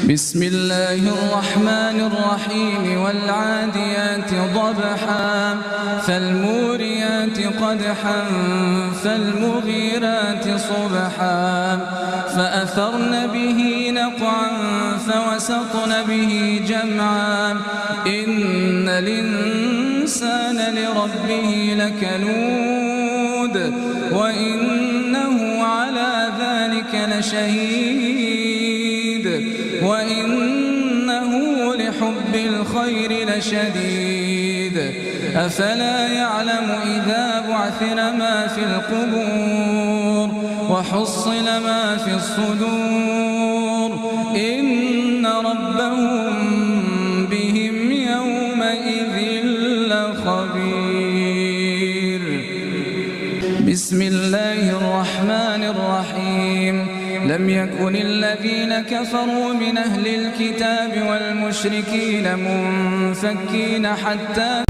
بسم الله الرحمن الرحيم والعاديات ضبحا فالموريات قدحا فالمغيرات صبحا فأثرن به نقعا فوسطن به جمعا إن الإنسان لربه لكنود وإنه على ذلك لشهيد وإنه لحب الخير لشديد أفلا يعلم إذا بعثر ما في القبور وحصل ما في الصدور إن ربهم بهم يومئذ لخبير. بسم الله الرحمن الرحيم. لم يكن الذين كفروا من أهل الكتاب والمشركين منفكين حتى